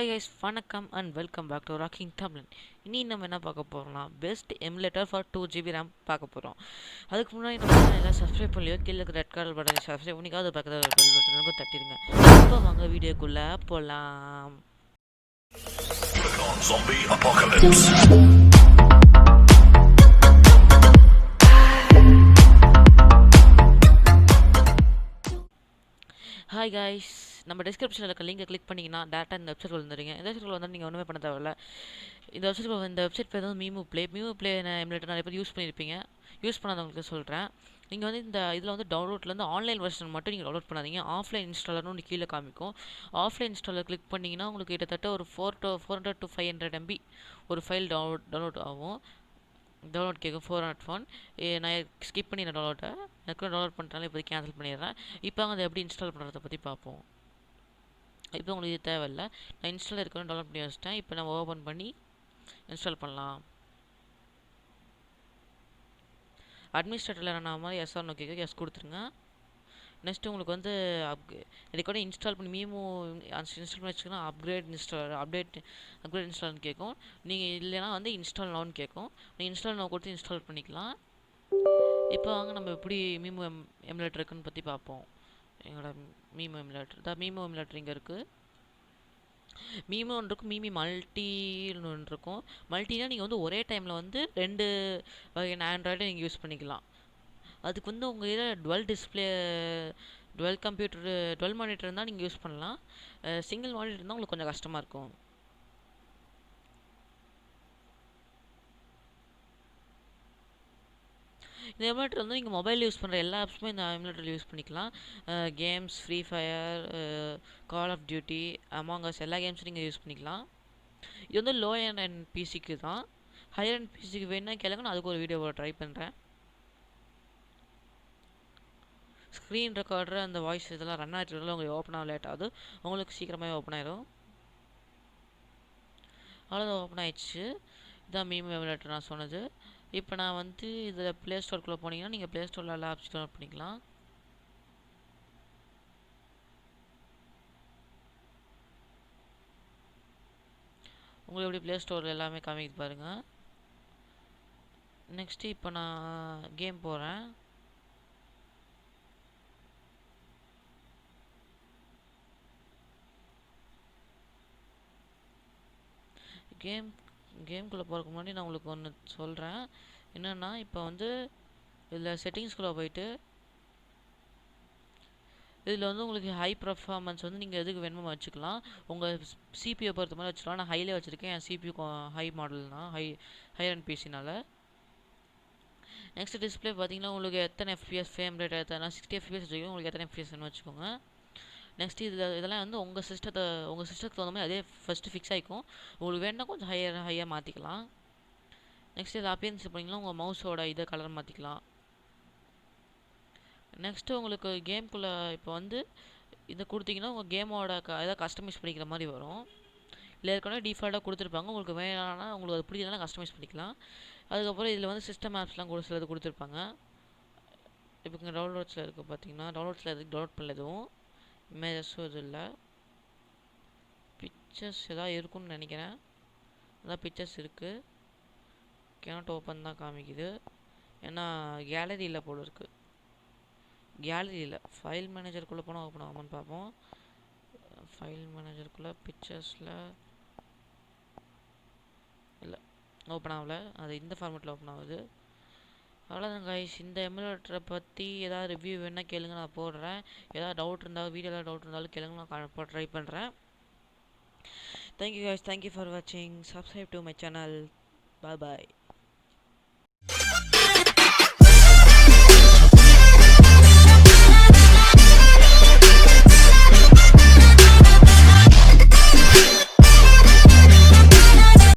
Hi guys, வணக்கம் and welcome back to Rocking Tamil. இனி நம்ம என்ன பார்க்க போறோம்னா best emulator for 2GB RAM பார்க்க போறோம். அதுக்கு முன்னாடி நம்ம சேனலை சப்ஸ்கிரைப் பண்ணியோ கீழே இருக்க ரெட் கலர் பட்டனை சப்ஸ்கிரைப் பண்ணிக்காத பக்கத்துல பெல் பட்டனுக்கு தட்டிடுங்க. இப்போ வாங்க வீடியோக்குள்ள போலாம். Zombie apocalypse. ஹாய் காய்ஸ், நம்ம டிஸ்கிரிப்ஷனில் இருக்க லிங்கை கிளிக் பண்ணிங்கன்னா டேட்டா இந்த வெப்சைட் வந்துடுங்க. இந்த வெப்சைட் வந்து நீங்கள் ஒன்றுமே பண்ண தேவையில்ல. இந்த வெப்சைட் பேர் வந்து MeMuPlay எமுலேட்டர் நிறைய பேர் யூஸ் பண்ணியிருப்பீங்க. யூஸ் பண்ணாதவங்களுக்கு சொல்கிறேன். நீங்கள் வந்து இதில் வந்து டவுன்லோட்லேருந்து ஆன்லைன் வெர்ஷன் மட்டும் நீங்கள் டவுன்லோட் பண்ணாதீங்க. ஆஃப்லைன் இன்ஸ்டாலர்னு ஒன்று கீழே காமிக்கும். ஆஃப்லைன் இன்ஸ்டாலர் கிளிக் பண்ணிங்கன்னா உங்களுக்கு கிட்டத்தட்ட ஒரு 400 to 500 MB ஒரு ஃபைல் டவுன்லோட் ஆகும். டவுன்லோட் கேட்கும் 401. நான் ஸ்கிப் பண்ணி நான் எனக்கு டவுன்லோட் பண்ணுறேன். இப்போ கேன்சல் பண்ணிடுறேன். இப்போ அதை எப்படி இன்ஸ்டால் பண்ணுறதை பற்றி பார்ப்போம். இப்போ உங்களுக்கு இது தேவையில்லை. நான் இன்ஸ்டால் இருக்கணும் டவுன்லோட் பண்ணி வச்சிட்டேன். இப்போ நம்ம ஓப்பன் பண்ணி இன்ஸ்டால் பண்ணலாம். அட்மினிஸ்ட்ரேட்டரில் நான் மாதிரி எஸ் ஆர் கேட்க எஸ் கொடுத்துருங்க. நெக்ஸ்ட்டு உங்களுக்கு வந்து இதுக்கூட இன்ஸ்டால் பண்ணி இன்ஸ்டால் பண்ணி வச்சுக்கோன்னா அப்கிரேட் இன்ஸ்டால்னு கேட்கும். நீங்கள் இல்லைனா வந்து இன்ஸ்டால் நவுன்னு கேட்கும். நீங்கள் இன்ஸ்டால் நவ் கொடுத்து இன்ஸ்டால் பண்ணிக்கலாம். இப்போ வாங்க நம்ம எப்படி மீமோ எமுலேட்டர் இருக்குன்னு பற்றி பார்ப்போம். எங்களோட மீமோ எமுலேட்டர் இங்கே இருக்குது. மீமோ ஒன்று இருக்கும், மீமி மல்டின்னு ஒன்று இருக்கும். மல்டினா நீங்கள் வந்து ஒரே டைமில் வந்து 2 வகையான ஆண்ட்ராய்டை நீங்கள் யூஸ் பண்ணிக்கலாம். அதுக்கு வந்து உங்கள் இதில் டுவெல் மானிட்டர் இருந்தால் நீங்கள் யூஸ் பண்ணலாம். சிங்கிள் மானிட்டர் இருந்தால் உங்களுக்கு கொஞ்சம் கஷ்டமாக இருக்கும். இந்த எமுலேட்டர் வந்து நீங்கள் மொபைல் யூஸ் பண்ணுற எல்லா ஆப்ஸுமே இந்த எமுலேட்டரில் யூஸ் பண்ணிக்கலாம். Games, free fire, call of duty, among us எல்லா கேம்ஸும் நீங்கள் யூஸ் பண்ணிக்கலாம். இது வந்து லோ அண்ட் பிசிக்கு தான். ஹையர் அண்ட் பிசிக்கு வேணுன்னா கேளுங்க, நான் அதுக்கு ஒரு வீடியோ ட்ரை பண்ணுறேன். ஸ்க்ரீன் ரெக்கார்டர் அந்த வாய்ஸ் இதெல்லாம் ரன் ஆகிட்டு உங்களுக்கு ஓப்பன் ஆக லேட் ஆகுது. உங்களுக்கு சீக்கிரமாகவே ஓப்பன் ஆயிடும். அவ்வளோதான், ஓப்பன் ஆயிடுச்சு. இதுதான் மீமோ எமுலேட்டர் நான் சொன்னது. இப்போ நான் வந்து இதில் ப்ளே ஸ்டோருக்குள்ளே போனீங்கன்னா நீங்கள் ப்ளே ஸ்டோரில் எல்லா ஆப்ஸ் டவுன்லோட் பண்ணிக்கலாம். உங்களுக்கு எப்படி ப்ளே ஸ்டோரில் எல்லாமே காமிக்குது பாருங்கள். நெக்ஸ்ட்டு இப்போ நான் கேம் போகிறேன். கேம்குள்ளே போகிறதுக்கு முன்னாடி நான் உங்களுக்கு ஒன்று சொல்கிறேன். என்னென்னா இப்போ வந்து இதில் செட்டிங்ஸ்குள்ளே போயிட்டு இதில் வந்து உங்களுக்கு ஹை பர்ஃபார்மன்ஸ் வந்து நீங்கள் எதுக்கு வேணுமோ வச்சுக்கலாம். உங்கள் சிபியை பொறுத்த மாதிரி வச்சுக்கலாம். நான் ஹைலே வச்சுருக்கேன். என் சிபியூ ஹை மாடல் தான், ஹையர் அண்ட் பிசினால். நெக்ஸ்ட் டிஸ்பிளே பார்த்தீங்கன்னா உங்களுக்கு எத்தனை எஃப்பிஎஸ் ஃப்ரேம் ரேட் எத்தனை 60 FPS வச்சுக்கோங்க. உங்களுக்கு எத்தனை FPS வேணும்னு வச்சுக்கோங்க. நெக்ஸ்ட் இதெல்லாம் வந்து உங்கள் சிஸ்டத்துக்கு தகுந்த மாதிரி அதே ஃபஸ்ட்டு ஃபிக்ஸ் ஆகிக்கும். உங்களுக்கு வேணுன்னா கொஞ்சம் ஹையாக மாற்றிக்கலாம். நெக்ஸ்ட் இது அப்பியன்ஸ் பண்ணிங்கன்னா உங்கள் மவுஸோட இதை கலர் மாற்றிக்கலாம். நெக்ஸ்ட்டு உங்களுக்கு கேம்குள்ளே இப்போ வந்து இதை கொடுத்தீங்கன்னா உங்கள் கேமோட எதாவது கஸ்டமைஸ் பண்ணிக்கிற மாதிரி வரும். இல்லை ஏற்கனவே டிஃபால்ட்டாக கொடுத்துருப்பாங்க. உங்களுக்கு வேணான்னா உங்களுக்கு அது பிடிக்கலன்னா கஸ்டமைஸ் பண்ணிக்கலாம். அதுக்கப்புறம் இதில் வந்து சிஸ்டம் ஆப்ஸ்லாம் கூட சிலது கொடுத்துருப்பாங்க. இப்போ இங்கே டவுன்லோட்ஸில் இருக்குது பார்த்தீங்கன்னா, டவுன்லோட்ஸில் எதுக்கு டவுன்லோட் பண்ணல, எதுவும் இமேஜஸும் இது இல்லை. பிக்சர்ஸ் எதாவது இருக்குன்னு நினைக்கிறேன். அதான் பிக்சர்ஸ் இருக்குது. கேனாட் ஓப்பன் தான் காமிக்குது. ஏன்னா கேலரியில் போல இருக்குது. கேலரியில் ஃபைல் மேனேஜருக்குள்ளே போனால் ஓப்பன் ஆகுமான்னு பார்ப்போம். ஃபைல் மேனேஜருக்குள்ளே பிக்சர்ஸில் இல்லை, ஓப்பன் ஆகலை. அது இந்த ஃபார்மேட்டில் ஓப்பன் ஆகுது. அவ்வளோதான் கைஸ். இந்த எமுலேட்டரை பற்றி ஏதாவது ரிவ்யூ வேணால் கேளுங்க, நான் போடுறேன். ஏதாவது டவுட் இருந்தாலும் வீடியோவில் டவுட் இருந்தாலும் கேளுங்க, நான் ட்ரை பண்ணுறேன். தேங்க்யூ கைஸ், தேங்க்யூ ஃபார் வாட்சிங். Subscribe to my channel. Bye.